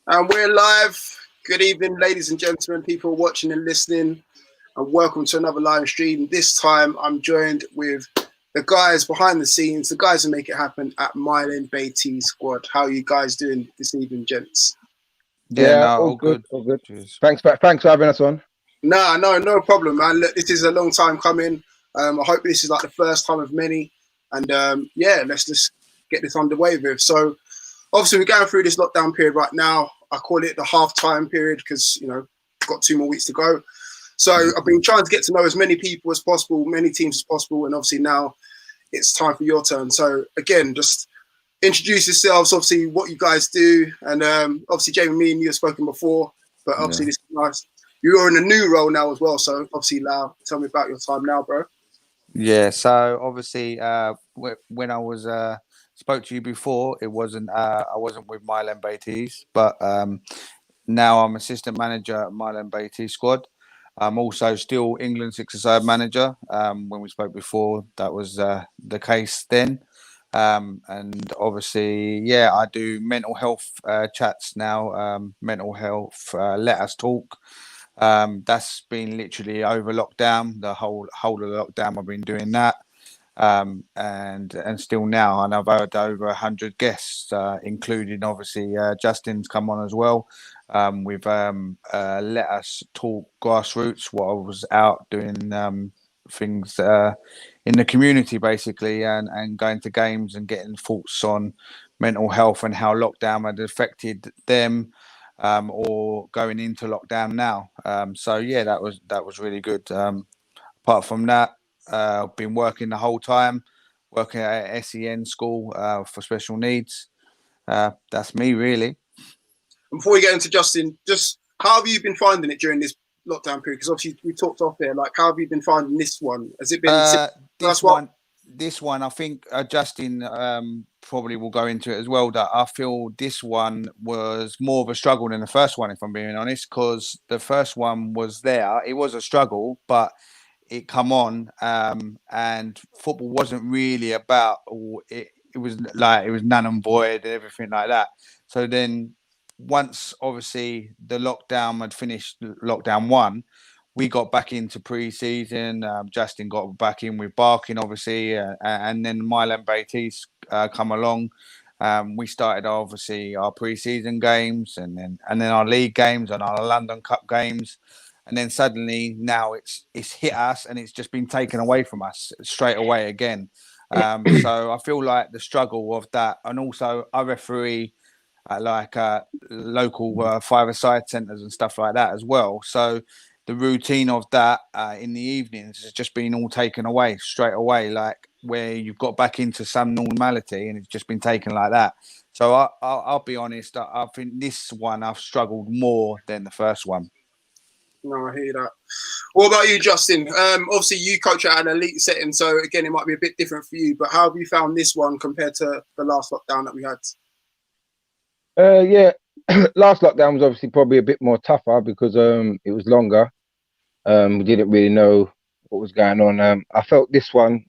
And we're live. Good evening, ladies and gentlemen, people watching and listening, and welcome to another live stream. This time I'm joined with the guys behind the scenes, the guys who make it happen at Mile End Baiteze Squad. How are you guys doing this evening, gents? Yeah, all good. All good. Cheers. Thanks for having us on. No problem, man. Look, this is a long time coming. I hope this is like the first time of many. And let's just get this underway with. So obviously we're going through this lockdown period right now. I call it the half-time period because, got 2 more weeks to go. So I've been trying to get to know as many people as possible, many teams as possible. And obviously now it's time for your turn. So again, just introduce yourselves, obviously what you guys do. And obviously, Jamie, me and you have spoken before, but obviously this is nice. You're in a new role now as well. So obviously, Lau, tell me about your time now, bro. Yeah, so obviously, when I was spoke to you before, it wasn't I wasn't with Mile End Baiteze, but now I'm assistant manager at Mile End Baiteze Squad. I'm also still England six-a-side manager. When we spoke before, that was the case then. And obviously, I do mental health chats now. Mental health, let us talk. That's been literally over lockdown, the whole of the lockdown. I've been doing that, and still now, and I've had over 100 guests, including obviously Justin's come on as well. We've let us talk grassroots. What I was out doing things in the community basically, and going to games and getting thoughts on mental health and how lockdown had affected them. Or going into lockdown now. That was really good. Apart from that, I've been working the whole time, working at a SEN school for special needs. That's me really. Before we get into Justin, just how have you been finding it during this lockdown period? Because obviously we talked off there. Like, how have you been finding this one? Has it been this one, I think Justin probably will go into it as well. That I feel this one was more of a struggle than the first one, if I'm being honest, because the first one was there. It was a struggle, but it come on, and football wasn't really about it. It was none and void and everything like that. So then, once obviously the lockdown had finished, lockdown one, we got back into pre-season. Justin got back in with Barking, obviously, and then Mile End Baiteze come along. We started obviously our pre-season games, and then our league games and our London Cup games, and then suddenly now it's hit us, and it's just been taken away from us straight away again. So I feel like the struggle of that, and also I referee at local five-a-side centres and stuff like that as well. So the routine of that in the evenings has just been all taken away straight away, like where you've got back into some normality, and it's just been taken like that. So I'll be honest, I think this one I've struggled more than the first one. No, I hear that. What about you, Justin? Obviously you coach at an elite setting, so again it might be a bit different for you, but how have you found this one compared to the last lockdown that we had? Last lockdown was obviously probably a bit more tougher because it was longer. We didn't really know what was going on. I felt this one.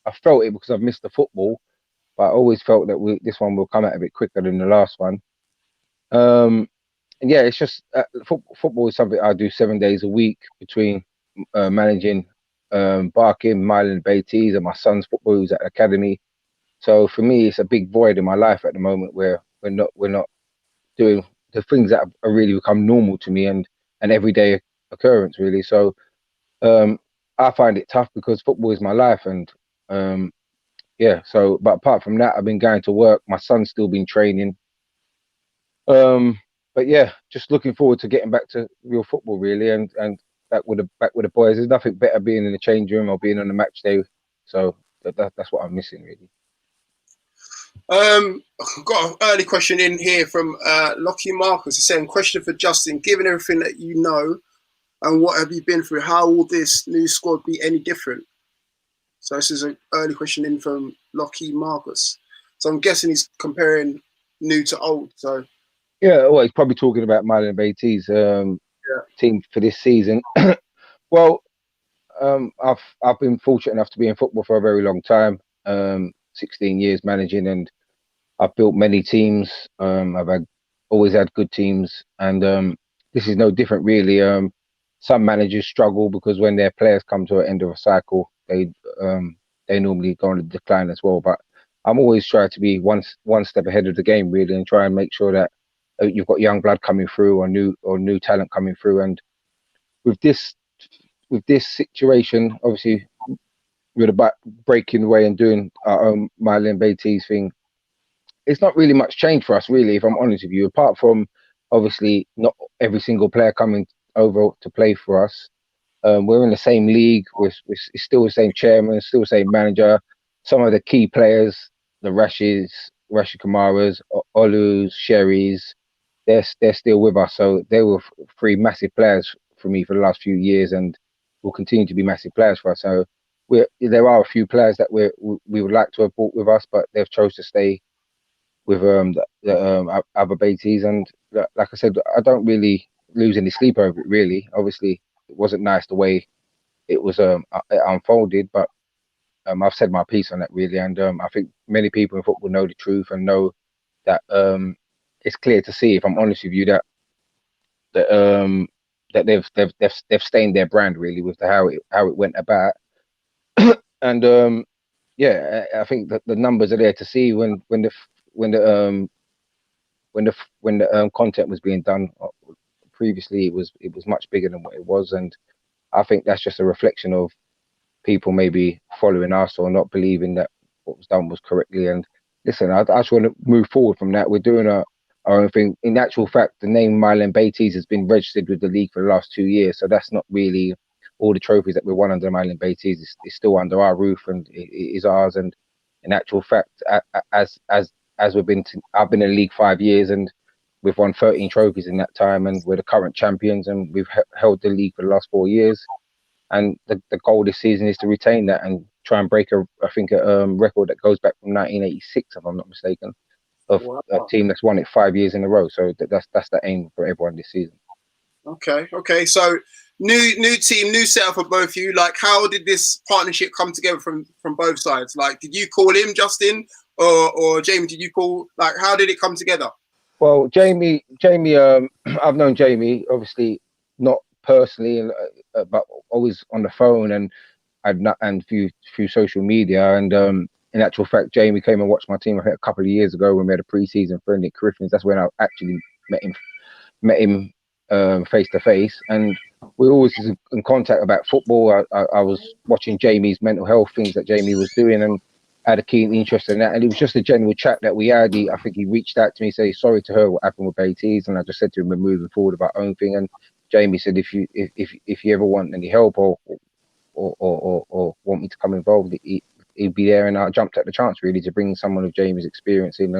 I felt it because I've missed the football, but I always felt that this one will come out a bit quicker than the last one. It's just football is something I do 7 days a week between managing Barking, Mile End Baiteze, and my son's football who's at the academy. So for me, it's a big void in my life at the moment where we're not doing the things that have really become normal to me and an everyday occurrence really. So I find it tough because football is my life, and but apart from that, I've been going to work. My son's still been training, just looking forward to getting back to real football really, and back with the boys. There's nothing better being in the change room or being on a match day, so that's what I'm missing really. Got an early question in here from Lockie Marcus. He's saying, question for Justin, given everything that you know and what have you been through, how will this new squad be any different? So this is an early question in from Lockie Marcus. So I'm guessing he's comparing new to old. So he's probably talking about Mile End Baiteze team for this season. Well, I've been fortunate enough to be in football for a very long time, 16 years managing, and I've built many teams. I've had always had good teams, and this is no different really. Some managers struggle because when their players come to an end of a cycle, they normally go on a decline as well. But I'm always trying to be one step ahead of the game really, and try and make sure that you've got young blood coming through or new talent coming through. And with this situation, obviously we're about breaking away and doing our own Mile End Baiteze thing. It's not really much change for us, really, if I'm honest with you. Apart from obviously not every single player coming over to play for us. We're in the same league. It's still the same chairman, still the same manager. Some of the key players, the Rashid Kamaras, Olus, Sherrys, they're still with us. So they were three massive players for me for the last few years, and will continue to be massive players for us. So there are a few players that we would like to have brought with us, but they've chose to stay with the other Baiteze. And like I said, I don't really lose any sleep over it. Really, obviously, it wasn't nice the way it was it unfolded, but I've said my piece on that really, and I think many people in football know the truth and know that it's clear to see, if I'm honest with you, that that they've stained their brand really with how it went about, and yeah, I think that the numbers are there to see when the content was being done. Previously, it was much bigger than what it was, and I think that's just a reflection of people maybe following us or not believing that what was done was correctly. And listen, I just want to move forward from that. We're doing our own thing. In actual fact, the name Mile End Baiteze has been registered with the league for the last 2 years, so that's not really all the trophies that we won under Mile End Baiteze is still under our roof, and it is ours. And in actual fact, as I've been in the league 5 years, and we've won 13 trophies in that time, and we're the current champions, and we've held the league for the last 4 years. And the goal this season is to retain that and try and break a record that goes back from 1986, if I'm not mistaken, of a team that's won it 5 years in a row. So that's the aim for everyone this season. Okay. So new team, new setup for both of you. Like, how did this partnership come together from both sides? Like, did you call him, Justin, or Jamie? Did you call? Like, how did it come together? Well, Jamie, I've known Jamie obviously not personally, but always on the phone and through social media. And in actual fact, Jamie came and watched my team I think a couple of years ago when we had a pre-season friendly at Griffins. That's when I actually met him face to face, and we were always in contact about football. I was watching Jamie's mental health things that Jamie was doing, and had a keen interest in that. And it was just a general chat that we had. I think he reached out to me, say sorry to her what happened with Baiteze, and I just said to him we're moving forward with our own thing. And Jamie said if you ever want any help or want me to come involved, he'd be there. And I jumped at the chance really to bring someone of Jamie's experience in,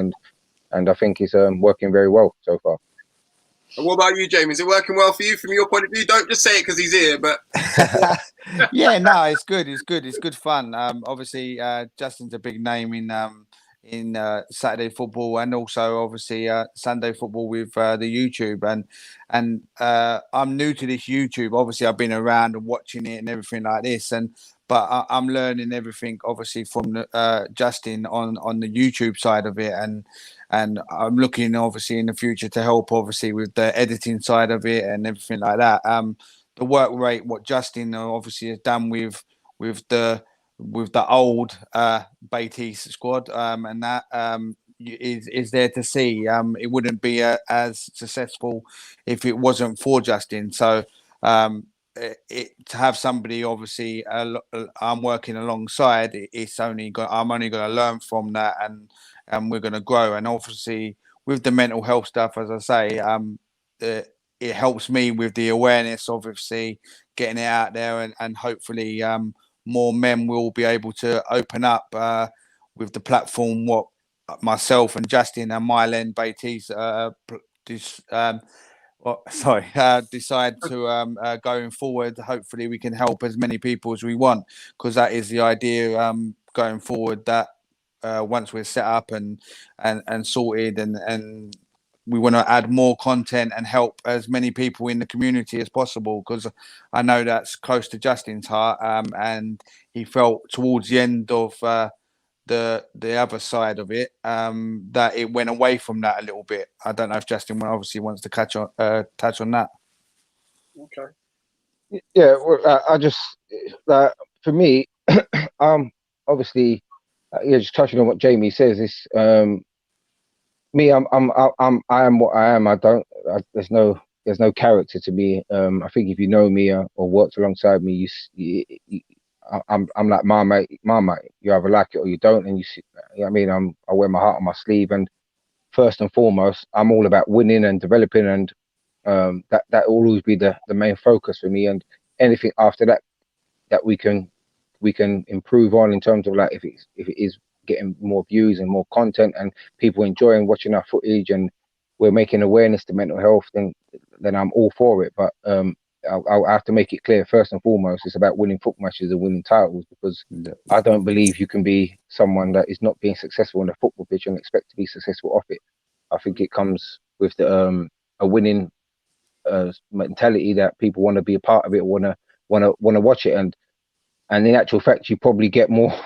and I think it's working very well so far. And what about you, Jamie? Is it working well for you from your point of view? Don't just say it because he's here, but yeah, no, it's good. It's good fun. Obviously, Justin's a big name in Saturday football, and also obviously Sunday football with the YouTube. And I'm new to this YouTube. Obviously, I've been around and watching it and everything like this, but I'm learning everything obviously from Justin on the YouTube side of it, and I'm looking obviously in the future to help obviously with the editing side of it and everything like that. The work rate, what Justin obviously has done with the old Baiteze squad, and that is there to see. It wouldn't be as successful if it wasn't for Justin. So to have somebody obviously I'm working alongside, I'm only going to learn from that, and we're going to grow. And obviously with the mental health stuff, as I say, it helps me with the awareness, obviously getting it out there, and hopefully more men will be able to open up with the platform what myself and Justin and Mile End Baiteze decide to going forward. Hopefully we can help as many people as we want, because that is the idea going forward, that once we're set up and sorted, and we want to add more content and help as many people in the community as possible, because I know that's close to Justin's heart, and he felt towards the end of the other side of it, that it went away from that a little bit. I don't know if Justin obviously wants to touch on that. Okay. Yeah, well, I just for me, obviously, yeah, just touching on what Jamie says. Is me, I am what I am. There's no character to me. I think if you know me or worked alongside me, I'm like Marmite. You either like it or you don't, and you see. You know what I mean, I wear my heart on my sleeve, and first and foremost, I'm all about winning and developing, and that will always be the main focus for me. And anything after that we can improve on in terms of like if it is getting more views and more content and people enjoying watching our footage and we're making awareness to mental health, then I'm all for it. But I'll have to make it clear first and foremost, it's about winning football matches and winning titles, because I don't believe you can be someone that is not being successful on the football pitch and expect to be successful off it. I think it comes with the a winning mentality that people want to be a part of it, want to watch it, and in actual fact, you probably get more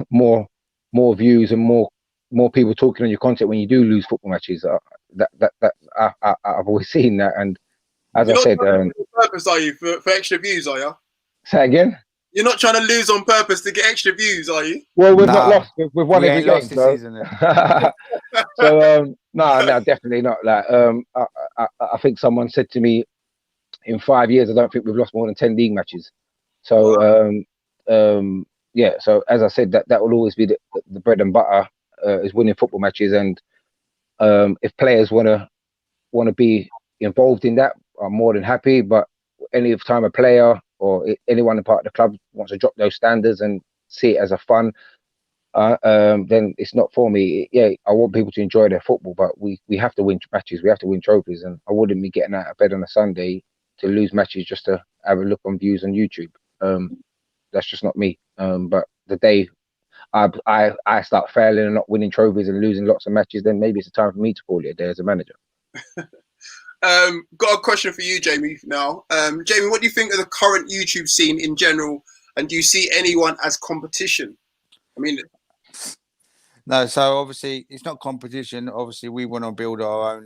views and more people talking on your content when you do lose football matches. I've always seen that, and as I said, on purpose, are you for extra views? Are you? Say again. You're not trying to lose on purpose to get extra views, are you? Well, we've not lost. We've won every game, this season. So no, definitely not. Like I think someone said to me, in 5 years, I don't think we've lost more than 10 league matches. So yeah. So as I said, that will always be the bread and butter, is winning football matches. And if players want to be involved in that, I'm more than happy. But any time a player or anyone in part of the club wants to drop those standards and see it as a fun, then it's not for me. Yeah, I want people to enjoy their football, but we have to win matches. We have to win trophies, and I wouldn't be getting out of bed on a Sunday to lose matches just to have a look on views on YouTube. That's just not me. But the day I start failing and not winning trophies and losing lots of matches, then maybe it's a time for me to call it a day as a manager. Got a question for you, Jamie, now. Jamie, what do you think of the current YouTube scene in general? And do you see anyone as competition? I mean... No, so obviously it's not competition. Obviously, we want to build our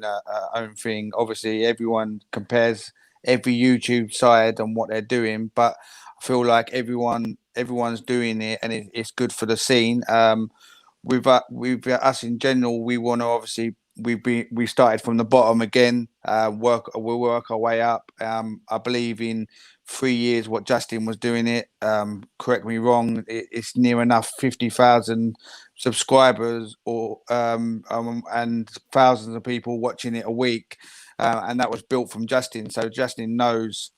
own thing. Obviously, everyone compares every YouTube side and what they're doing, but I feel like everyone's doing it, and it's good for the scene. With us in general, we want to obviously we started from the bottom again. We'll work our way up. I believe in 3 years what Justin was doing it. Correct me wrong. It's near enough 50,000 subscribers, or and thousands of people watching it a week, and that was built from Justin. So Justin knows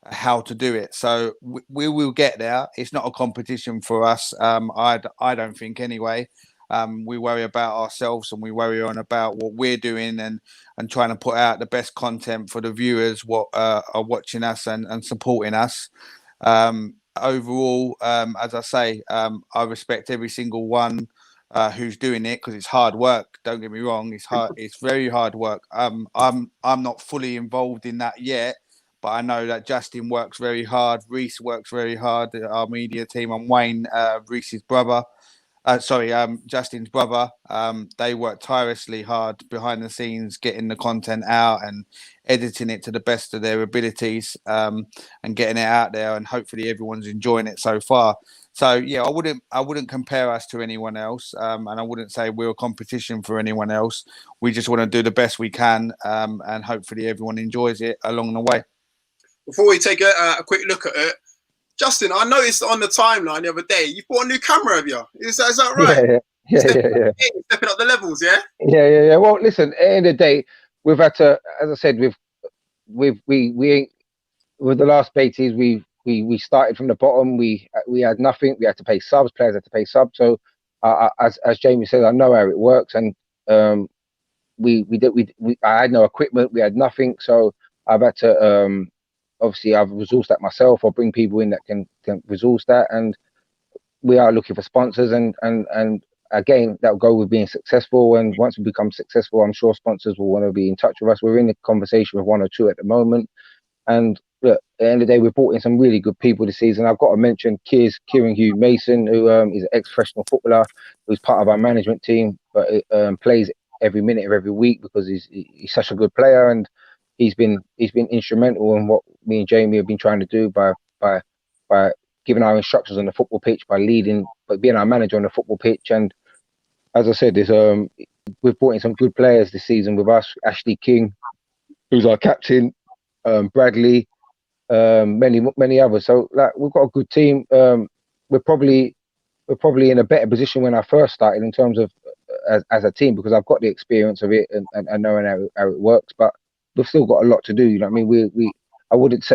how to do it. So we will get there. It's not a competition for us. I don't think anyway. We worry about ourselves, and we worry about what we're doing and trying to put out the best content for the viewers what are watching us and supporting us. Overall, as I say, I respect every single one who's doing it, because it's hard work. Don't get me wrong, it's hard. It's very hard work. I'm not fully involved in that yet, but I know that Justin works very hard. Reese works very hard. Our media team, and Wayne, Reese's brother. Justin's brother. They work tirelessly hard behind the scenes, getting the content out and editing it to the best of their abilities, and getting it out there. And hopefully everyone's enjoying it so far. So yeah, I wouldn't compare us to anyone else, and I wouldn't say we're a competition for anyone else. We just want to do the best we can, and hopefully everyone enjoys it along the way. Before we take a quick look at it, Justin, I noticed on the timeline the other day, you bought a new camera, have you? Is that right? Yeah. Stepping up the levels, yeah? Yeah. Well, listen, at the end of the day, we've had to, as I said, with the last Baiteze, we started from the bottom. We had nothing. We had to pay subs. Players had to pay subs. So, as Jamie said, I know how it works, and I had no equipment. We had nothing. So I've had to obviously I've resourced that myself, or bring people in that can resource that, and we are looking for sponsors, and again, that'll go with being successful. And once we become successful, I'm sure sponsors will want to be in touch with us. We're in a conversation with 1 or 2 at the moment, and look, at the end of the day, we've brought in some really good people this season. I've got to mention Kieran Hugh Mason, who is an ex-professional footballer, who's part of our management team, but plays every minute of every week because he's such a good player, and he's been instrumental in what me and Jamie have been trying to do by giving our instructions on the football pitch, by leading, but being our manager on the football pitch. And as I said, we've brought in some good players this season with us. Ashley King, who's our captain, Bradley, many others. So like, we've got a good team. We're probably in a better position when I first started in terms of as a team, because I've got the experience of it and knowing how it works. But we've still got a lot to do. You know what I mean? I wouldn't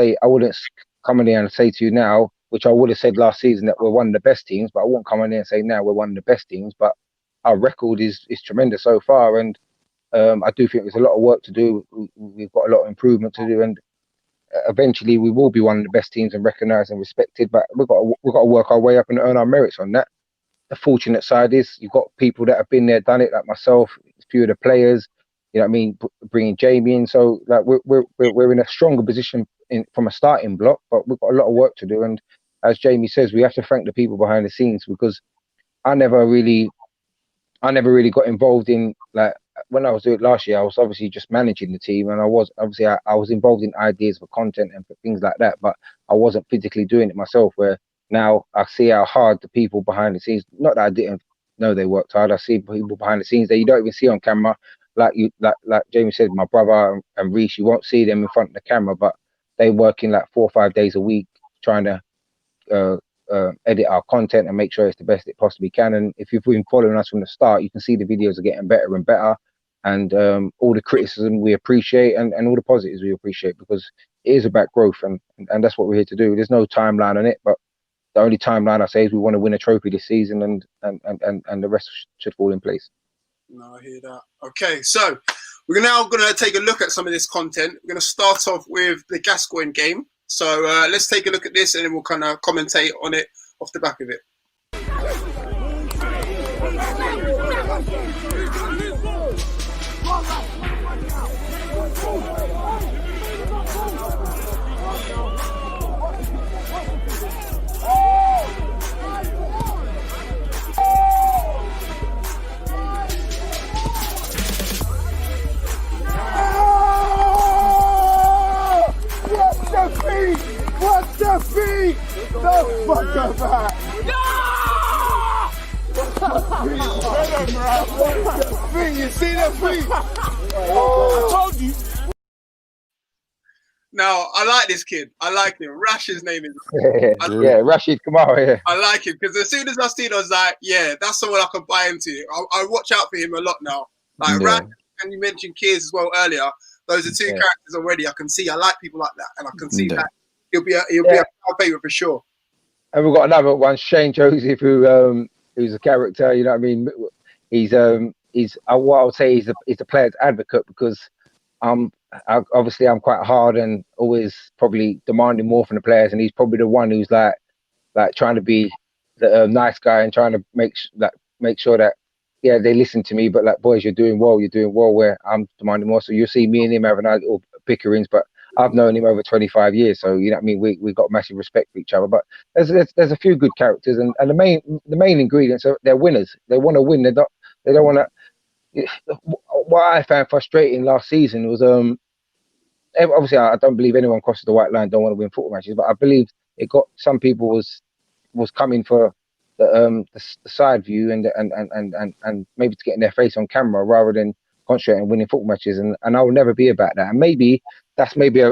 come in here and say to you now, which I would have said last season, that we're one of the best teams, but I won't come in here and say now we're one of the best teams. But our record is tremendous so far, and I do think there's a lot of work to do. We've got a lot of improvement to do, and eventually we will be one of the best teams and recognised and respected. But we've got to work our way up and earn our merits on that. The fortunate side is you've got people that have been there, done it, like myself, a few of the players. You know what I mean? Bringing Jamie in, so like we're in a stronger position from a starting block, but we've got a lot of work to do. And as Jamie says, we have to thank the people behind the scenes, because I never really got involved in, like, when I was doing it last year, I was obviously just managing the team, and I was involved in ideas for content and for things like that, but I wasn't physically doing it myself. Where now I see how hard the people behind the scenes, not that I didn't know they worked hard, I see people behind the scenes that you don't even see on camera. Like Jamie said, my brother and Reece, you won't see them in front of the camera, but they working like 4 or 5 days a week trying to edit our content and make sure it's the best it possibly can. And if you've been following us from the start, you can see the videos are getting better and better. And all the criticism we appreciate, and all the positives we appreciate, because it is about growth, and that's what we're here to do. There's no timeline on it, but the only timeline I say is we want to win a trophy this season, and the rest should fall in place. No, I hear that. Okay, so we're now going to take a look at some of this content. We're going to start off with the Gascoigne game. So let's take a look at this, and then we'll kind of commentate on it off the back of it. What's the feet? The fuck up that? What's the feet? You see the feet? I told you. Now, I like this kid. I like him. Rash, his name is. Yeah, Rashid Kamara. Yeah. I like him because as soon as I seen it, I was like, yeah, that's someone I can buy into. I watch out for him a lot now. Like Rash, and you mentioned Kears as well earlier. Those are two characters already. I can see. I like people like that, and I can see that he'll be a favourite for sure. And we've got another one, Shane Joseph, who's a character. You know what I mean? He's what I would say he's a player's advocate, because obviously I'm quite hard and always probably demanding more from the players, and he's probably the one who's like trying to be the nice guy and trying to make sure that they listen to me, but like, boys, you're doing well, where I'm demanding more. So you'll see me and him having our little bickerings, but I've known him over 25 years, so you know what I mean, we've got massive respect for each other. But there's a few good characters, and the main ingredients are they're winners. They want to win. They don't want to. What I found frustrating last season was obviously I don't believe anyone crosses the white line don't want to win football matches, but I believe it got some people was coming for the side view and maybe to get in their face on camera rather than concentrating on winning football matches, and I will never be about that. And maybe that's maybe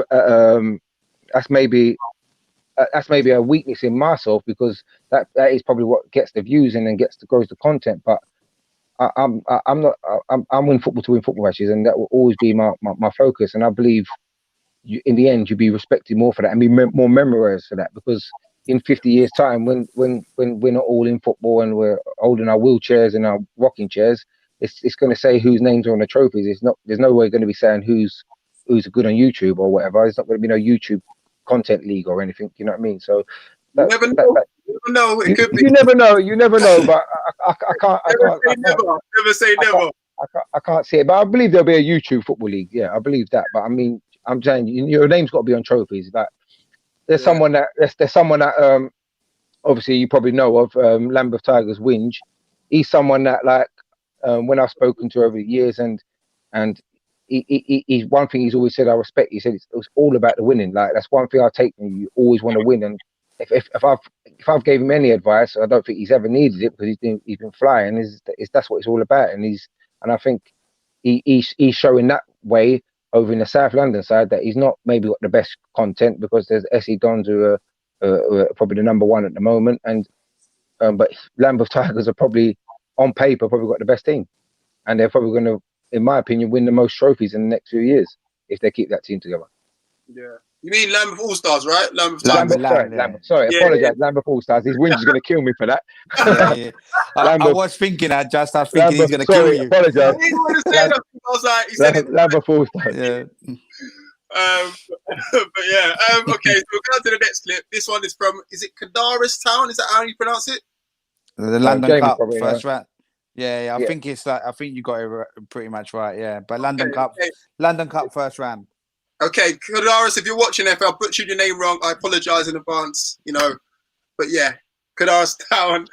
a weakness in myself, because that is probably what gets the views and then grows the content. But I'm in football to win football matches, and that will always be my focus. And I believe in the end you'll be respected more for that and be more memorized for that, because in 50 years time, when we're not all in football and we're holding our wheelchairs and our rocking chairs, it's going to say whose names are on the trophies. There's no way going to be saying who's good on YouTube or whatever. There's not going to be no YouTube content league or anything. You know what I mean? So you never know. It could be. You never know. But I can't. Never say never. I can't see it, but I believe there'll be a YouTube football league. Yeah, I believe that. But I mean, I'm saying your name's got to be on trophies. Like there's someone that obviously you probably know of, Lambeth Tigers Winge. he's someone that like when I've spoken to over the years, and he's one thing he's always said I respect. He said it's all about the winning. Like that's one thing I take from you. You always want to win, and if I've gave him any advice, I don't think he's ever needed it because he's been flying. That's what it's all about, and I think he's showing that way over in the South London side that he's not maybe got the best content because there's SE Dons who are probably the number one at the moment, and but Lambeth Tigers are probably on paper probably got the best team, and they're probably going to, in my opinion, win the most trophies in the next few years if they keep that team together. Yeah. You mean Lambeth All Stars, right? Lambeth. Sorry, apologize. Lambeth All Stars. His wins is going to kill me for that. I was thinking that. I was thinking he's going to kill you. Apologize. I didn't want to say that. I was like, he said it. Lambeth All Stars. Yeah. But yeah. Okay, so we'll go on to the next clip. This one is from, is it Kadaris Town? Is that how you pronounce it? The London Jamie Cup probably, first round. Yeah. I think it's like, I think you got it pretty much right. Yeah, but London Cup first round. Okay, Kadaris, if you're watching, if I butchered your name wrong, I apologise in advance. You know, but yeah, Kadaris Town,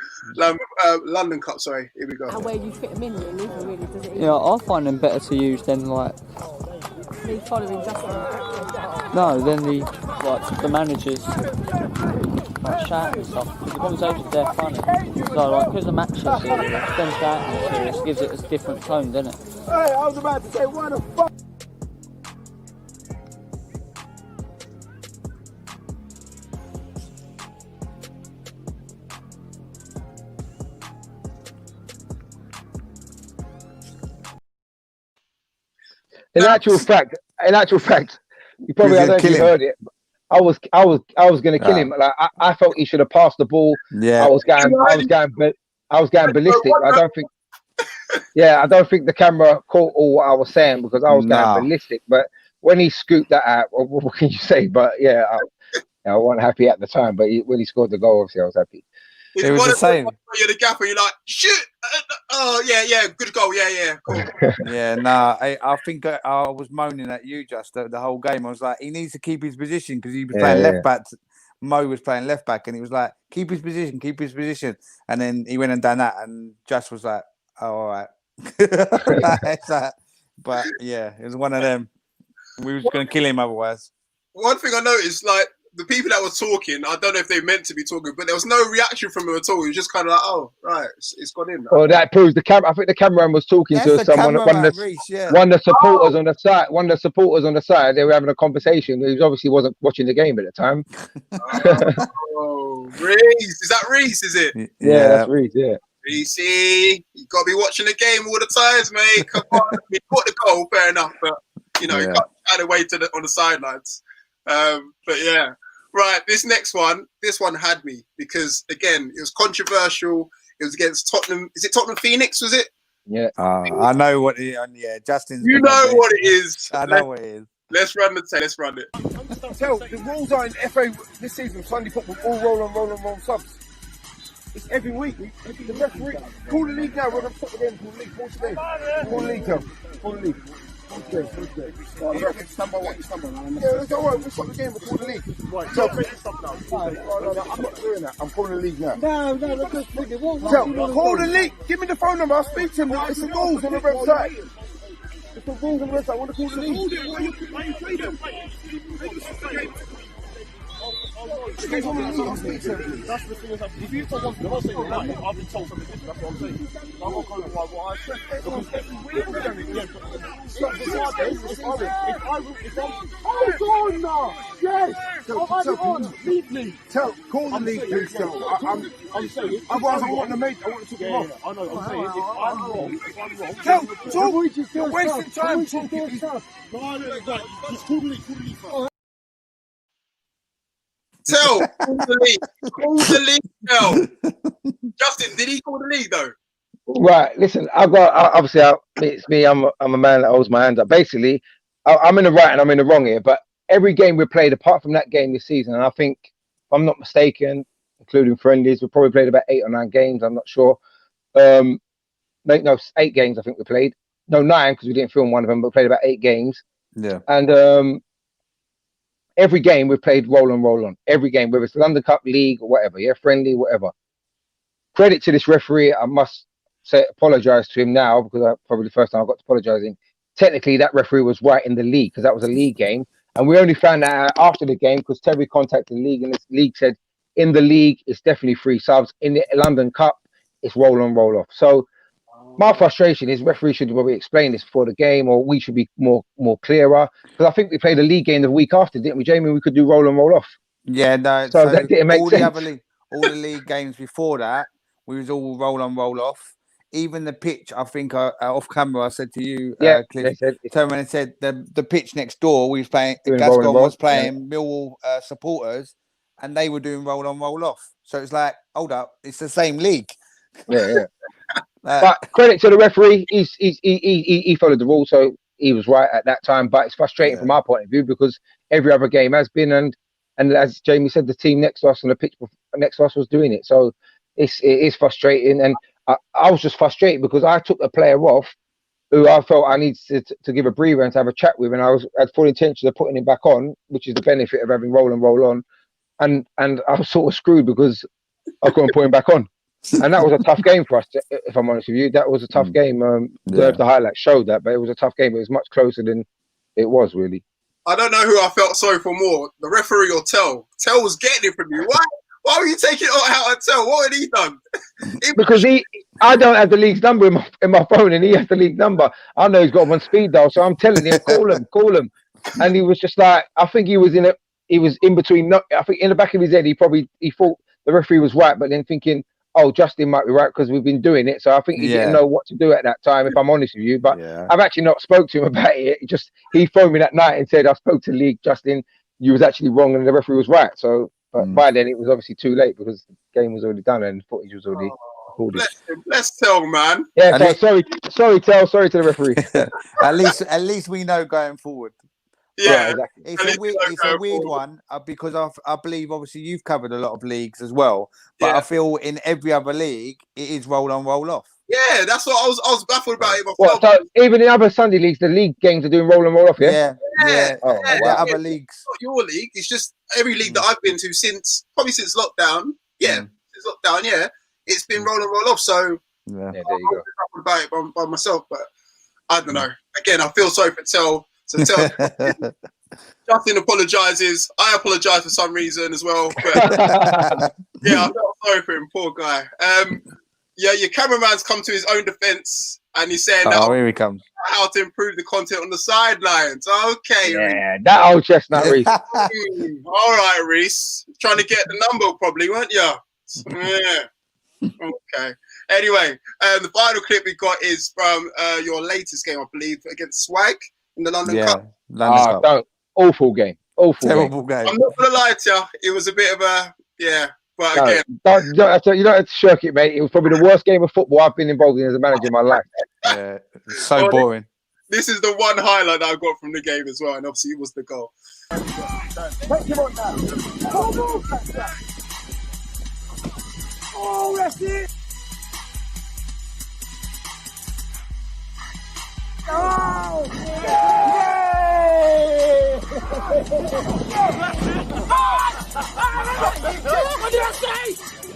London Cup. Sorry, here we go. And where you fit them in, really, does it? Yeah, I find them better to use than like. The following Justin. No, than the managers like shouting and stuff. The conversations they're funny. So like because the matches them shouting and serious gives it a different tone, doesn't it? Hey, I was about to say, why the fuck? In actual fact, you probably I don't know if you heard it. I was going to kill him. Like I felt he should have passed the ball. Yeah, I was going ballistic. I don't think. Yeah, I don't think the camera caught all what I was saying because I was going ballistic. But when he scooped that out, what can you say? But yeah, I wasn't happy at the time. But when he scored the goal, obviously I was happy. It was the same. You're the gaffer. You're like, shit. Oh yeah, good goal. Yeah, cool. Yeah, nah. I think I was moaning at you just the whole game. I was like, he needs to keep his position because he was playing left back. Mo was playing left back, and he was like, keep his position. And then he went and done that, and just was like, oh, all right. But yeah, it was one of them. We was going to kill him otherwise. One thing I noticed, like, the people that were talking, I don't know if they meant to be talking, but there was no reaction from them at all. It was just kind of like, oh, right, it's gone in. Well, that proves the camera. I think the cameraman was talking to someone. One of the supporters on the side. One of the supporters on the side. They were having a conversation. He obviously wasn't watching the game at the time. Oh, Reese, is that Reese? Is it? Yeah, that's Reese. Yeah. Reese, you got to be watching the game all the times, mate. Come on, he got the goal, fair enough, but you know, he got out of the way on the sidelines. But yeah. Right, this one had me because again, it was controversial. It was against Tottenham. Is it Tottenham Phoenix? Was it? Yeah, I know what. Justin. You know what it is. I know what it is. Let's run the tape. Let's run it. Tell the rules are in FA this season. Sunday football, all roll subs. It's every week. The referee call the league now. We're gonna put the game. Call the league. Call the league. Call the league. Okay. Stand by what? Yeah, it's all right. We'll stop the game. We'll call the league. Right. So, no, I'm not doing that. I'm calling the league now. No, just call the league. Give me the phone number. I'll speak to him. It's the rules on the website. It's the rules on the website. I want to call the league. Why you play them? That's the thing. If you told something, I'm not saying you're lying. I've been told something different. That's what I'm saying. I'm not calling what I said. Because every week we're done it. Oh, no! Yes! Call the league, please. I'm saying. Otherwise, I want to take them off. I know. I'm saying. If I'm wrong. You're wasting time talking. Just call the league first. Call the league. Tell. Justin, did he call the league though? Right. Listen, obviously it's me. I'm a man that holds my hands up. Basically, I'm in the right and I'm in the wrong here. But every game we played, apart from that game this season, and I think, if I'm not mistaken, including friendlies, we probably played about 8 or 9 games. I'm not sure. No, 8 games. I think we played. No, 9 because we didn't film one of them. But we played about 8 games. Yeah. And every game we've played roll on. Every game, whether it's London Cup, League, or whatever, friendly, whatever. Credit to this referee. I must say apologise to him now because probably the first time I got to apologising. Technically, that referee was right in the league because that was a league game, and we only found that out after the game because Terry contacted the league, and the league said in the league it's definitely 3 subs. In the London Cup, it's roll on, roll off. So my frustration is referee should probably explain this before the game, or we should be more clearer because I think we played a league game the week after, didn't we, Jamie? We could do roll on, roll off. Yeah, no. So that didn't make sense. All the league games before that, we was all roll on, roll off. Even the pitch, I think off camera, I said to you, Cliff, turned around and said the pitch next door, we was playing, Gascon was playing Millwall supporters, and they were doing roll on, roll off. So it's like, hold up, it's the same league. Yeah. But credit to the referee, he followed the rules, so he was right at that time. But it's frustrating from our point of view because every other game has been, and as Jamie said, the team next to us on the pitch next to us was doing it. So it is frustrating, and I was just frustrated because I took a player off who I felt I needed to give a breather and to have a chat with, and I had full intention of putting him back on, which is the benefit of having roll and roll on, and I was sort of screwed because I couldn't put him back on. And that was a tough game for us, if I'm honest with you. That was a tough game. The highlights showed that, but it was a tough game. It was much closer than it was, really. I don't know who I felt sorry for more, the referee or Tell. Tell was getting it from you. Why were you taking it out on Tell? What had he done? Because I don't have the league's number in my phone, and he has the league number. I know he's got him on speed dial, so I'm telling him, call him. And he was just like, I think he was in between. I think in the back of his head, he thought the referee was right, but then thinking, oh, Justin might be right because we've been doing it. So I think he didn't know what to do at that time, if I'm honest with you. But I've actually not spoke to him about it. He phoned me that night and said, I spoke to league, Justin, you was actually wrong and the referee was right. So by then it was obviously too late because the game was already done and footage was already recorded. Let's Tell, man. Yeah, sorry, Tell. Sorry to the referee. at least we know going forward. Yeah, exactly. It's a weird one because I believe obviously you've covered a lot of leagues as well, but I feel in every other league it is roll on, roll off. Yeah, that's what I was baffled about it Myself. myself. So even in other Sunday leagues, the league games are doing roll and roll off. Yeah. Oh, wow. Other leagues. It's not your league. It's just every league that I've been to since lockdown. Yeah, since lockdown. Yeah, it's been roll and roll off. So there you go. About it by myself, but I don't know. Again, I feel sorry for Tell. So Tell, Justin apologises. I apologise for some reason as well. But I felt sorry for him, poor guy. Your cameraman's come to his own defence and he's saying here he comes. How to improve the content on the sidelines. Okay, yeah, that old chestnut, Reese. All right, Reese. Trying to get the number, probably, weren't you? Yeah. Okay. Anyway, the final clip we got is from your latest game, I believe, against Swag in the London Cup. London Cup. Awful game. Terrible game. I'm not gonna lie to you, it was a bit of a but no, again, you don't have to shirk it, mate. It was probably the worst game of football I've been involved in as a manager in my life. Yeah, so boring. This is the one highlight that I got from the game as well, and obviously it was the goal. Take him on now. Oh, that's it. Oh! Yay! What did I say?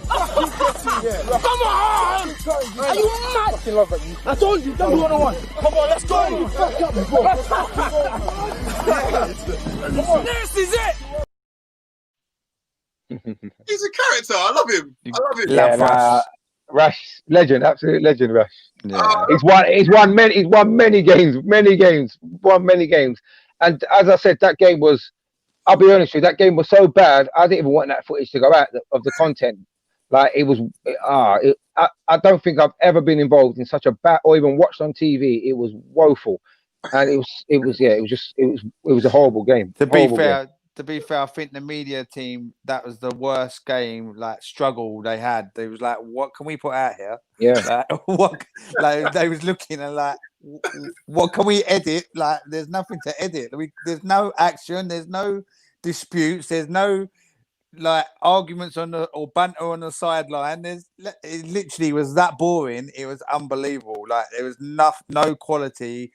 Come on! Are you mad? I told you, don't do what I want. Come on, let's go. This is it. He's a character. I love him. Yeah, Rash, legend, absolute legend, Rash. Yeah. He's won many games. And as I said, that game was, I'll be honest with you, that game was so bad, I didn't even want that footage to go out of the content. Like it was, I don't think I've ever been involved in such a bad, or even watched on TV. It was woeful, and it was a horrible game. To be fair, I think the media team, that was the worst game, like struggle they had. They was like, what can we put out here? Yeah. Like they was looking and like, what can we edit? Like there's nothing to edit. There's no action. There's no disputes. There's no like arguments or banter on the sideline. It literally was that boring. It was unbelievable. Like there was no quality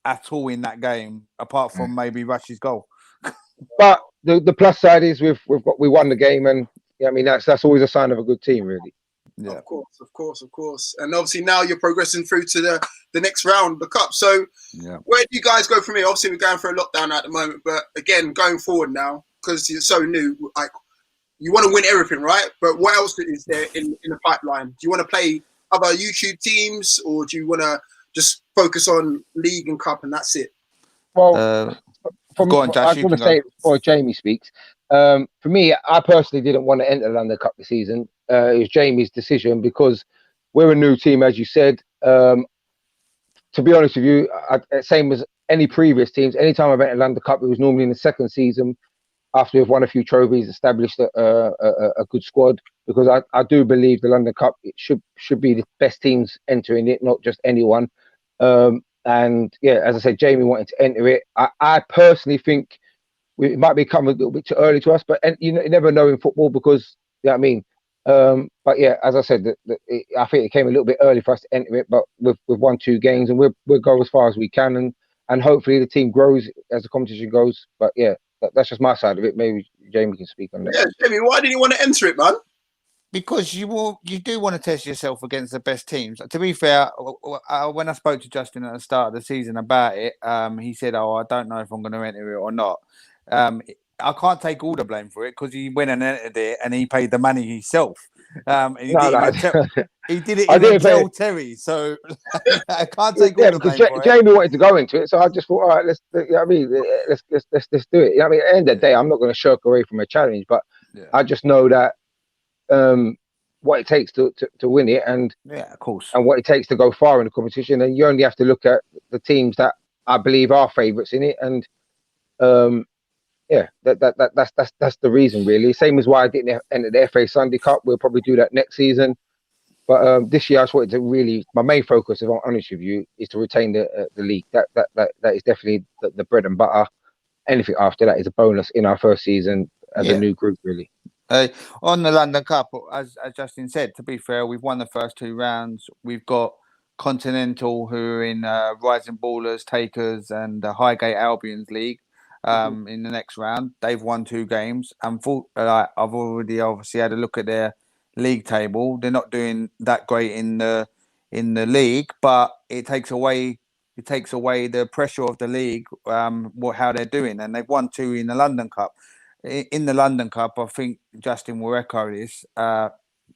at all in that game, apart from maybe Rash's goal. But the plus side is we won the game, and I mean that's always a sign of a good team, really. Yeah. Of course. And obviously now you're progressing through to the next round, the cup. So where do you guys go from here? Obviously we're going through a lockdown at the moment, but again, going forward now, because you're so new, like you want to win everything, right? But what else is there in the pipeline? Do you want to play other YouTube teams, or do you want to just focus on league and cup and that's it? Well, go on, Josh, I want to say before Jamie speaks. For me, I personally didn't want to enter the London Cup this season. It was Jamie's decision because we're a new team, as you said. To be honest with you, same as any previous teams. Anytime I've entered the London Cup, it was normally in the second season after we've won a few trophies, established a good squad. Because I do believe the London Cup, it should be the best teams entering it, not just anyone. And yeah, as I said, Jamie wanted to enter it. I personally think it might become a little bit too early to us, but you never know in football because, you know what I mean? But yeah, as I said, I think it came a little bit early for us to enter it, but we've won 2 games and we'll go as far as we can. And hopefully the team grows as the competition goes. But yeah, that's just my side of it. Maybe Jamie can speak on that. Yeah, Jamie, why didn't you want to enter it, man? Because you do want to test yourself against the best teams. To be fair, when I spoke to Justin at the start of the season about it, he said, "Oh, I don't know if I'm going to enter it or not." I can't take all the blame for it because he went and entered it and he paid the money himself. He didn't even tell Terry, so I can't take all the blame for it. Jamie wanted to go into it, so I just thought, all right, let's do it. You know what I mean, at the end of the day, I'm not going to shirk away from a challenge, but I just know that what it takes to win it, and of course, and what it takes to go far in the competition, and you only have to look at the teams that I believe are favourites in it, and that's the reason really. Same as why I didn't enter the FA Sunday Cup. We'll probably do that next season, but this year I just wanted to really. My main focus, if I'm honest with you, is to retain the league. That is definitely the bread and butter. Anything after that is a bonus in our first season as a new group, really. On the London Cup, as Justin said, to be fair, we've won the first 2 rounds. We've got Continental, who are in Rising Ballers, Takers, and the Highgate Albion's league in the next round. They've won 2 games. And I've already obviously had a look at their league table. They're not doing that great in the league, but it takes away the pressure of the league, how they're doing, and they've won 2 in the London Cup. In the London Cup, I think Justin will echo this.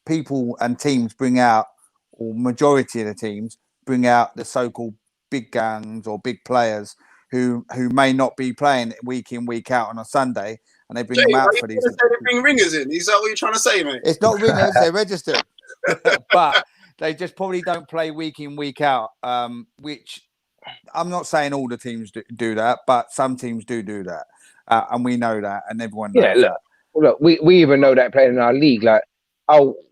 People and teams bring out, or majority of the teams bring out the so-called big guns or big players who may not be playing week in, week out on a Sunday, and they bring them out for these. They bring ringers in. Is that what you're trying to say, mate? It's not ringers; they're registered, but they just probably don't play week in, week out. Which I'm not saying all the teams do that, but some teams do that. And we know that, and everyone knows that. Look, we even know that playing in our league. Like,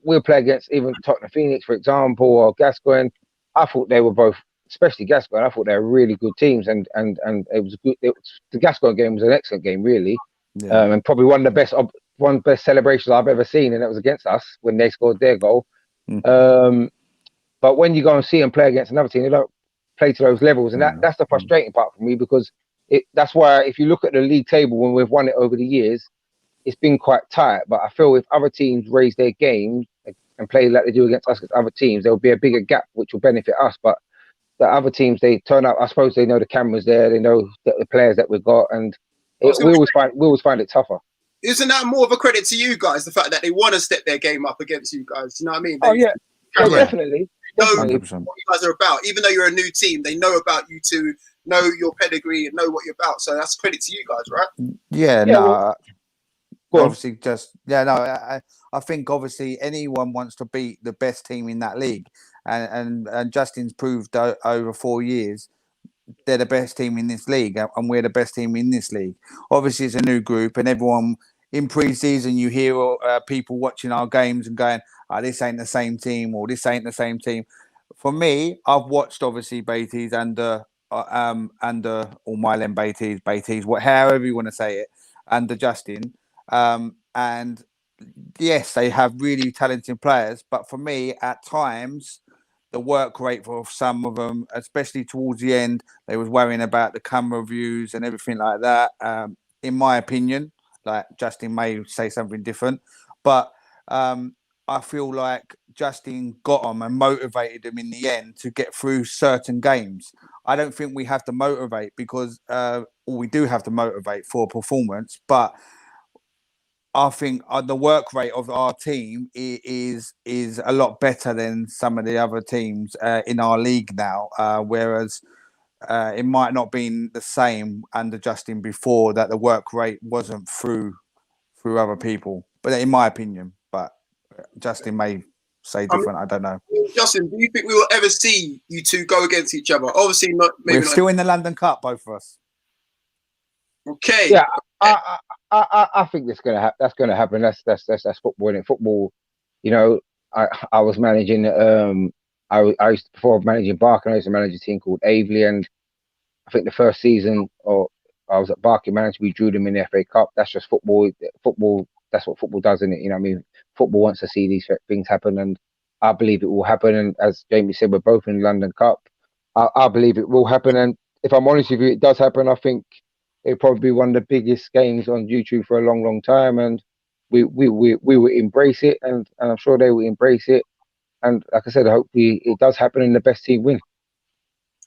we'll play against even Tottenham Phoenix, for example, or Gascoigne. I thought they were both, especially Gascoigne. I thought they were really good teams, and it was good. The Gascoigne game was an excellent game, really, and probably one of the best celebrations I've ever seen, and it was against us when they scored their goal. But when you go and see them play against another team, they don't play to those levels, and that's the frustrating part for me because. That's why if you look at the league table when we've won it over the years, it's been quite tight. But I feel if other teams raise their game and play like they do against us against other teams, there will be a bigger gap which will benefit us. But the other teams, they turn up. I suppose they know the cameras there, they know the players that we've got, and we always find it tougher. Isn't that more of a credit to you guys? The fact that they want to step their game up against you guys. You know what I mean? Definitely. Know what you guys are about. Even though you're a new team, they know about you two. Know your pedigree and know what you're about. So that's credit to you guys, right? Obviously, I think obviously anyone wants to beat the best team in that league, and Justin's proved over 4 years they're the best team in this league, and we're the best team in this league. Obviously, it's a new group, and everyone in pre-season you hear people watching our games and going, "This ain't the same team," or "This ain't the same team." For me, I've watched obviously Baiteze and or Mile End Baiteze, however you want to say it, and Justin. And yes, they have really talented players, but for me, at times, the work rate for some of them, especially towards the end, they was worrying about the camera views and everything like that. In my opinion, like Justin may say something different, but I feel like Justin got them and motivated them in the end to get through certain games. I don't think we have to motivate because, or we do have to motivate for performance, but I think the work rate of our team is a lot better than some of the other teams in our league now. Whereas it might not been the same under Justin before, that the work rate wasn't through other people. But in my opinion, but Justin may say different. I don't know. Justin, do you think we will ever see you two go against each other? Obviously, not. Maybe We're still in the London Cup, both of us. Okay. Yeah, I think that's gonna happen. That's football. In football, you know, I was managing. I used to, before managing Barking, I used to manage a team called Aveley, and I think the first season, or I was at Barking manager, we drew them in the FA Cup. That's just football. Football. That's what football does, isn't it? You know what I mean? Football wants to see these things happen, and I believe it will happen. And as Jamie said, we're both in the London Cup. I believe it will happen. And if I'm honest with you, it does happen. I think it'll probably be one of the biggest games on YouTube for a long, long time. And we will embrace it, and I'm sure they will embrace it. And like I said, hopefully it does happen and the best team win.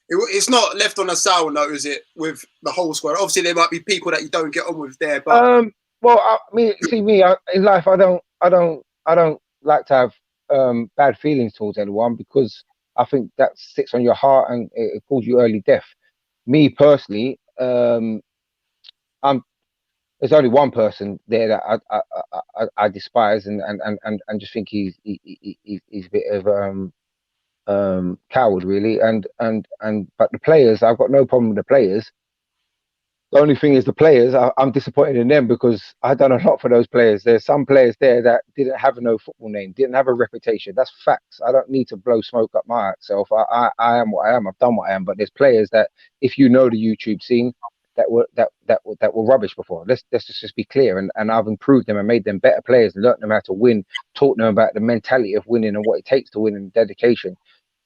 It's not left on a sour note, is it, with the whole squad? Obviously, there might be people that you don't get on with there, but well, I mean, see me in life, I don't like to have bad feelings towards anyone, because I think that sits on your heart and it calls you early death. Me personally, there's only one person there that I despise and just think he's a bit of coward, really. But the players, I've got no problem with the players. The only thing is the players, I'm disappointed in them, because I've done a lot for those players. There's some players there that didn't have no football name, didn't have a reputation. That's facts. I don't need to blow smoke up my self. I am what I am. I've done what I am. But there's players that, if you know the YouTube scene, that were rubbish before. Let's just be clear. And I've improved them and made them better players, and learnt them how to win, taught them about the mentality of winning and what it takes to win, and dedication,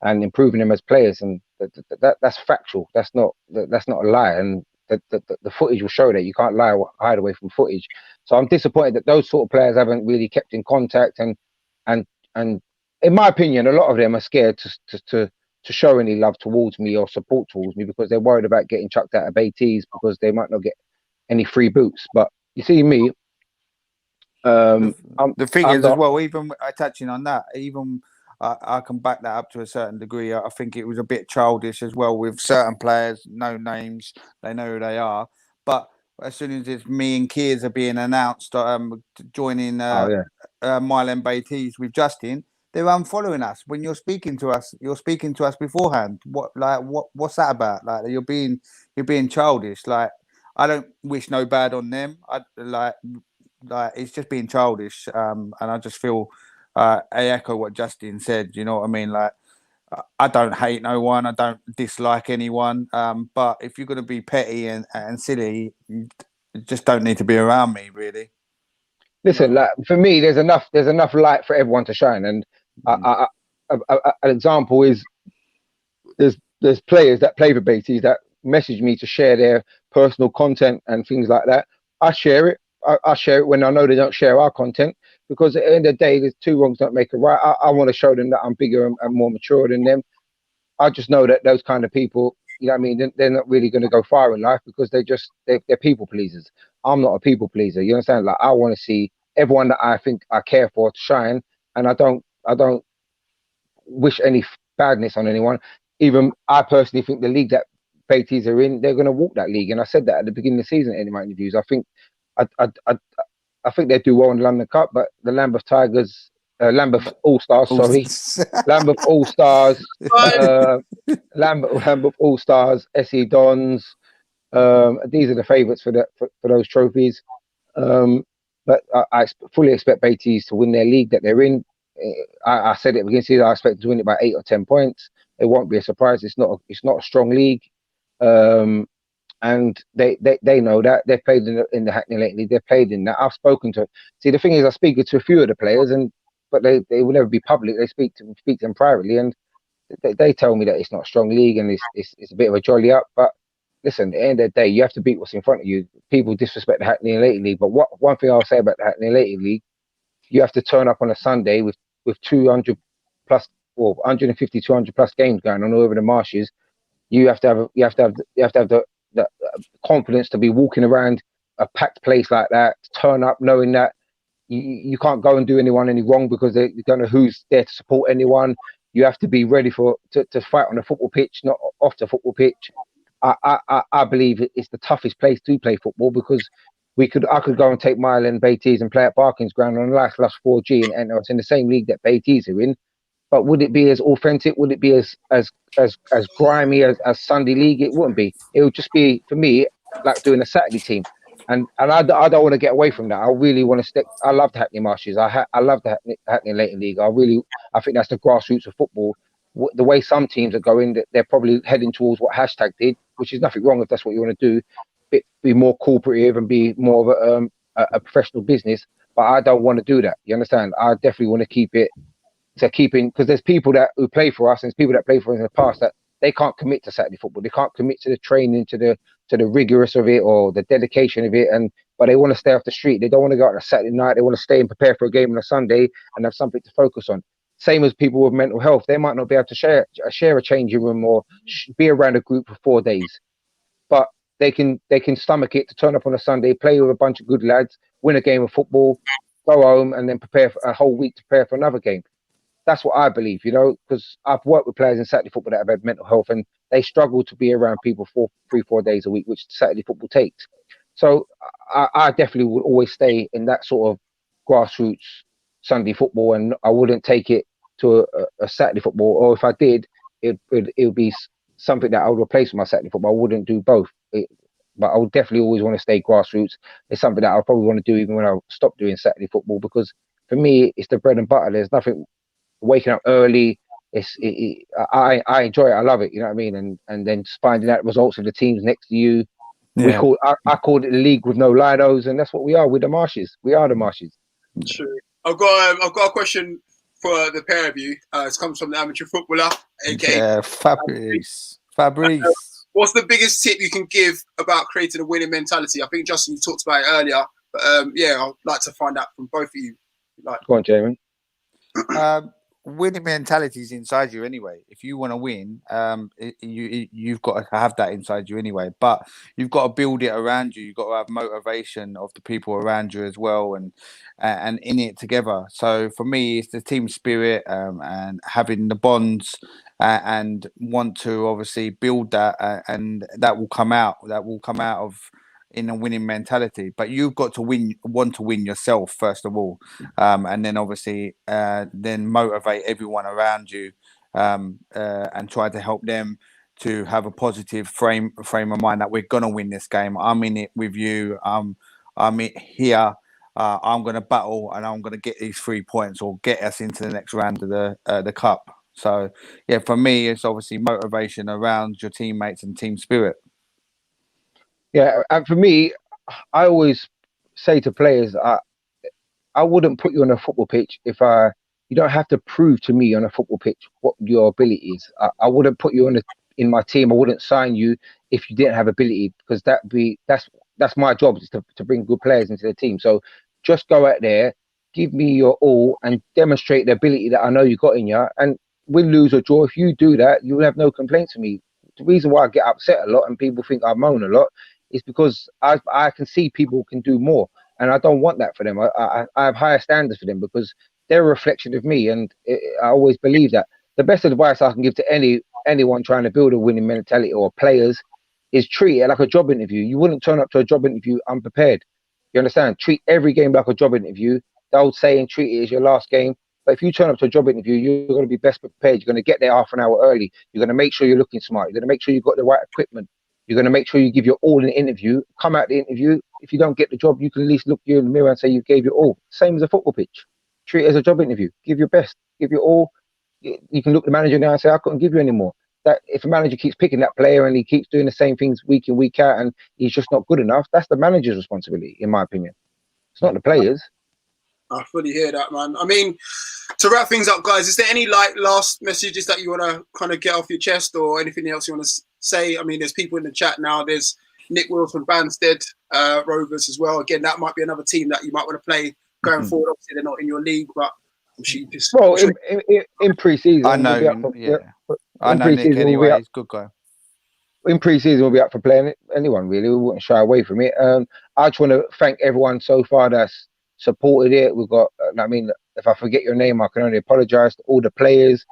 and improving them as players. And that's factual. That's not a lie. And the footage will show that. You can't lie or hide away from footage. So I'm disappointed that those sort of players haven't really kept in contact, and in my opinion, a lot of them are scared to show any love towards me or support towards me, because they're worried about getting chucked out of Baiteze, because they might not get any free boots. But you see me, the thing is, as well, even touching on that, even I can back that up to a certain degree. I think it was a bit childish as well with certain players, no names, they know who they are. But as soon as it's me and Kears are being announced, joining Mile End Baiteze with Justin, they're unfollowing us. When you're speaking to us beforehand. What's that about? Like, you're being childish. Like, I don't wish no bad on them. I like it's just being childish. And I just feel I echo what Justin said. You know what I mean? Like, I don't hate no one. I don't dislike anyone. But if you're gonna be petty and silly, you just don't need to be around me, really. Listen, like, for me, there's enough light for everyone to shine. And an example is there's players that play for Baiteze that message me to share their personal content and things like that. I share it. I share it when I know they don't share our content, because at the end of the day, there's two wrongs don't make a right. I want to show them that I'm bigger and more mature than them. I just know that those kind of people, you know what I mean, they're not really going to go far in life, because they're people pleasers. I'm not a people pleaser. You understand? Like, I want to see everyone that I think I care for to shine, and I don't wish any badness on anyone. Even I personally think the league that Baiteze are in, they're going to walk that league, and I said that at the beginning of the season in my interviews. I think they do well in the London Cup, but the Lambeth Tigers, Lambeth All Stars, sorry, Lambeth All Stars, Lambeth All Stars, SE Dons. These are the favourites for those trophies. But I fully expect Baiteze to win their league that they're in. I said it at the beginning of the season, I expect them to win it by 8 or 10 points. It won't be a surprise. It's not a strong league. And they know that. They've played in the Hackney Leyton League. They've played in that. I've spoken to. See, the thing is, I speak to a few of the players, but they will never be public. They speak to them privately, and they tell me that it's not a strong league and it's a bit of a jolly up. But listen, at the end of the day, you have to beat what's in front of you. People disrespect the Hackney Leyton League, but one thing I'll say about the Hackney Leyton League, you have to turn up on a Sunday with 200 plus or 150, 200 plus games going on all over the marshes. You have to have the confidence to be walking around a packed place like that, turn up knowing that you can't go and do anyone any wrong because they don't know who's there to support anyone. You have to be ready to fight on the football pitch, not off the football pitch. I believe it's the toughest place to play football because I could go and take Mile End Baiteze and play at Barking's ground on Lush 4G and it's in the same league that Baiteze are in. But would it be as authentic? Would it be as grimy as Sunday League? It wouldn't be. It would just be, for me, like doing a Saturday team. And I don't want to get away from that. I really want to stick. I love the Hackney Marshes. I love the Hackney Leyton League. I think that's the grassroots of football. The way some teams are going, they're probably heading towards what Hashtag did, which is nothing wrong if that's what you want to do. Be more cooperative and be more of a professional business. But I don't want to do that. You understand? I definitely want to keep it because there's people who play for us and there's people that play for us in the past that they can't commit to Saturday football. They can't commit to the training, to the rigorous of it or the dedication of it. But they want to stay off the street. They don't want to go out on a Saturday night. They want to stay and prepare for a game on a Sunday and have something to focus on. Same as people with mental health. They might not be able to share a changing room or be around a group for 4 days. But they can stomach it to turn up on a Sunday, play with a bunch of good lads, win a game of football, go home and then prepare for a whole week to prepare for another game. That's what I believe, because I've worked with players in Saturday football that have had mental health and they struggle to be around people 4 days a week, which Saturday football takes. So I definitely would always stay in that sort of grassroots Sunday football, and I wouldn't take it to a Saturday football. Or if I did, it would be something that I would replace with my Saturday football. I wouldn't do both. But I would definitely always want to stay grassroots. It's something that I'll probably want to do even when I stop doing Saturday football, because for me, it's the bread and butter. There's nothing waking up early. I enjoy it. I love it. You know what I mean? And then just finding out results of the teams next to you. Yeah. I called it the league with no linos, and that's what we are with the Marshes. We are the Marshes. True. I've got a question for the pair of you. It comes from the amateur footballer, aka Fabrice. What's the biggest tip you can give about creating a winning mentality? I think Justin, you talked about it earlier, but I'd like to find out from both of you. Go on, Jamie. Winning mentality is inside you anyway. If you want to win, you've got to have that inside you anyway. But you've got to build it around you. You've got to have motivation of the people around you as well, and in it together. So for me, it's the team spirit and having the bonds and want to obviously build that, and that will come out. That will come out of in a winning mentality. But you've got to want to win yourself first of all, and then obviously then motivate everyone around you, and try to help them to have a positive frame of mind that we're gonna win this game. I'm in it with you. I'm here. I'm gonna battle and I'm gonna get these 3 points or get us into the next round of the cup. So yeah, for me, it's obviously motivation around your teammates and team spirit. Yeah, and for me, I always say to players, I wouldn't put you on a football pitch if you don't have to prove to me on a football pitch what your ability is. I wouldn't put you in my team. I wouldn't sign you if you didn't have ability, because that's my job, is to bring good players into the team. So just go out there, give me your all, and demonstrate the ability that I know you got in you. And win, lose or draw, if you do that, you will have no complaints from me. The reason why I get upset a lot and people think I moan a lot is because I can see people can do more, and I don't want that for them. I have higher standards for them because they're a reflection of me, and I always believe that the best advice I can give to anyone trying to build a winning mentality or players is treat it like a job interview. You wouldn't turn up to a job interview unprepared. You understand? Treat every game like a job interview. The old saying, treat it as your last game. But if you turn up to a job interview, you're going to be best prepared. You're going to get there half an hour early. You're going to make sure you're looking smart. You're going to make sure you've got the right equipment. You're going to make sure you give your all in the interview. Come out the interview. If you don't get the job, you can at least look you in the mirror and say you gave your all. Same as a football pitch. Treat it as a job interview. Give your best. Give your all. You can look the manager now and say, I couldn't give you any more. That if a manager keeps picking that player and he keeps doing the same things week in, week out, and he's just not good enough, that's the manager's responsibility, in my opinion. It's not the players. I fully hear that, man. I mean, to wrap things up, guys, is there any last messages that you want to kind of get off your chest, or anything else you want to say? I mean, there's people in the chat now. There's Nick Wills from Banstead Rovers as well. Again, that might be another team that you might want to play going forward. Obviously, they're not in your league, but I'm sure you just. Well, in pre-season, I know, we'll be up for, yeah. I in know Nick pre-season, we'll be anyway. up. He's a good guy. In pre-season, we'll be up for playing anyone really. We wouldn't shy away from it. I just want to thank everyone so far that's supported it. We've got, I mean, if I forget your name, I can only apologise to all the players,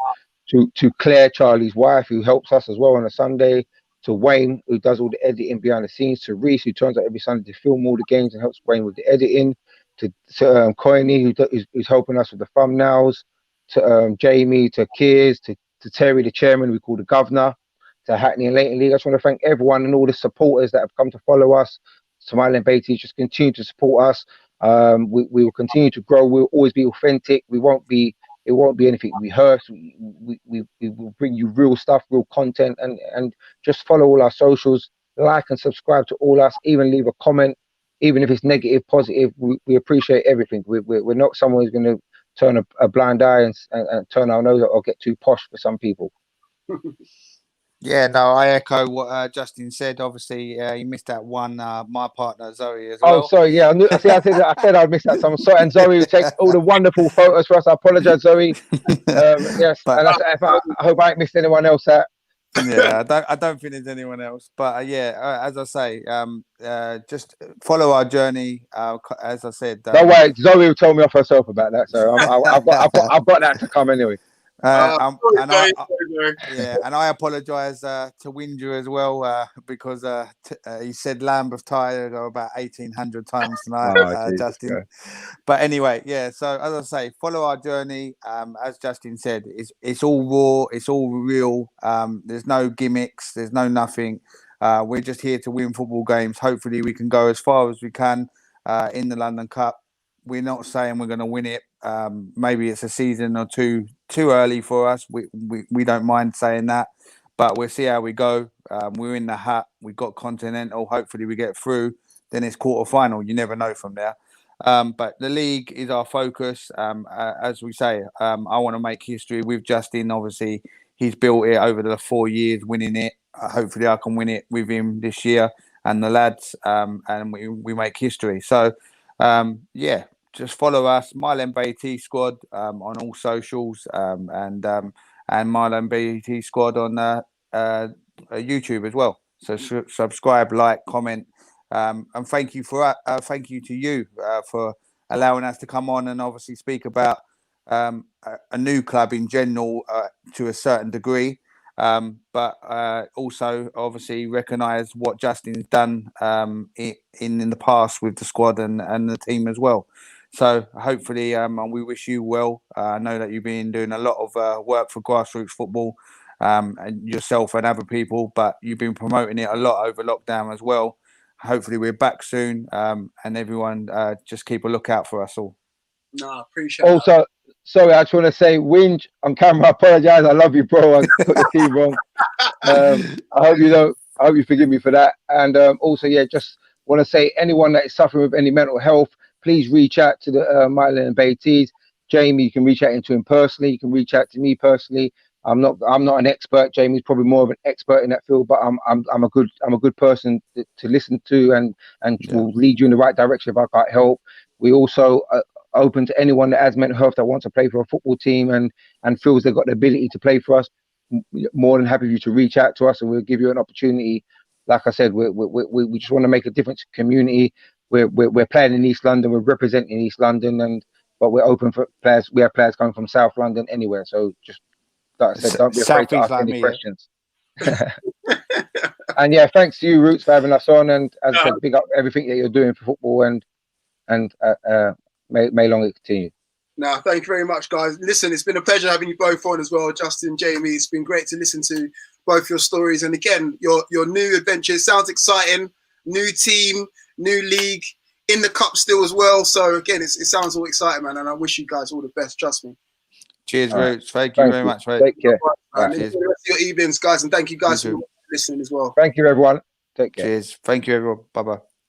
to Claire, Charlie's wife, who helps us as well on a Sunday, to Wayne, who does all the editing behind the scenes, to Reese, who turns up every Sunday to film all the games and helps Wayne with the editing, to Coyne, who's helping us with the thumbnails, to Jamie, to Kears, to Terry, the chairman, we call the governor, to Hackney and Leyton League. I just want to thank everyone and all the supporters that have come to follow us. To Mile End Baiteze, just continue to support us. We will continue to grow. We'll always be authentic. It won't be anything rehearsed. We will bring you real stuff, real content, and just follow all our socials, like and subscribe to all us, even leave a comment, even if it's negative, positive. We appreciate everything. We're not someone who's going to turn a blind eye and turn our nose or get too posh for some people. Yeah, no, I echo what Justin said. Obviously, you missed that one. My partner Zoe as well. Oh, sorry. Yeah, I said I'd miss that. So I'm sorry. And Zoe takes all the wonderful photos for us. I apologise, Zoe. Yes, But, and I hope I ain't missed anyone else out. Yeah, I don't think there's anyone else. But as I say, just follow our journey. As I said, Don't worry, Zoe will tell me off herself about that. So I've got that to come anyway. And I apologise to Winder as well because he said lamb of Tyre about 1,800 times tonight, Justin. God. But anyway, yeah. So as I say, follow our journey. As Justin said, it's all raw, it's all real. There's no gimmicks, there's no nothing. We're just here to win football games. Hopefully, we can go as far as we can in the London Cup. We're not saying we're going to win it. Maybe it's a season or two too early for us. We don't mind saying that, but we'll see how we go. We're in the hat. We've got Continental. Hopefully we get through. Then it's quarter-final. You never know from there. But the league is our focus. As we say, I want to make history with Justin. Obviously, he's built it over the 4 years, winning it. Hopefully I can win it with him this year and the lads, and we make history. So, yeah. Just follow us, Mile End Baiteze Squad, on all socials, and Mile End Baiteze Squad on YouTube as well. So subscribe, like, comment, and thank you to you for allowing us to come on and obviously speak about a new club in general to a certain degree, but also obviously recognise what Justin's done in the past with the squad and the team as well. So hopefully, we wish you well. I know that you've been doing a lot of work for Grassroots football, and yourself and other people, but you've been promoting it a lot over lockdown as well. Hopefully, we're back soon, and everyone just keep a lookout for us all. No, appreciate it. Also, sorry, I just want to say, Winch on camera, I apologise. I love you, bro. I got the team wrong. I hope you forgive me for that. And also, yeah, just want to say, anyone that is suffering with any mental health, please reach out to the Mile End Baiteze. Jamie, you can reach out to him personally. You can reach out to me personally. I'm not an expert. Jamie's probably more of an expert in that field, but I'm a good person to listen to and will lead you in the right direction if I can't help. We also open to anyone that has mental health that wants to play for a football team and feels they've got the ability to play for us. More than happy for you to reach out to us, and we'll give you an opportunity. Like I said, we just want to make a difference in the community. We're playing in East London. We're representing East London, but we're open for players. We have players coming from South London, anywhere. So just like I said, don't be afraid to ask any questions. And yeah, thanks to you, Roots, for having us on. And as I said, big up everything that you're doing for football, and may long it continue. No, thank you very much, guys. Listen, it's been a pleasure having you both on as well, Justin, Jamie. It's been great to listen to both your stories. And again, your new adventures sounds exciting. New team, new league, in the cup still as well. So again, it sounds all exciting, man. And I wish you guys all the best. Trust me. Cheers, Roots. Thank you very much, mate. Take care. Enjoy the rest of your evenings, guys. And thank you guys for listening as well. Thank you, everyone. Take care. Cheers. Thank you, everyone. Bye-bye.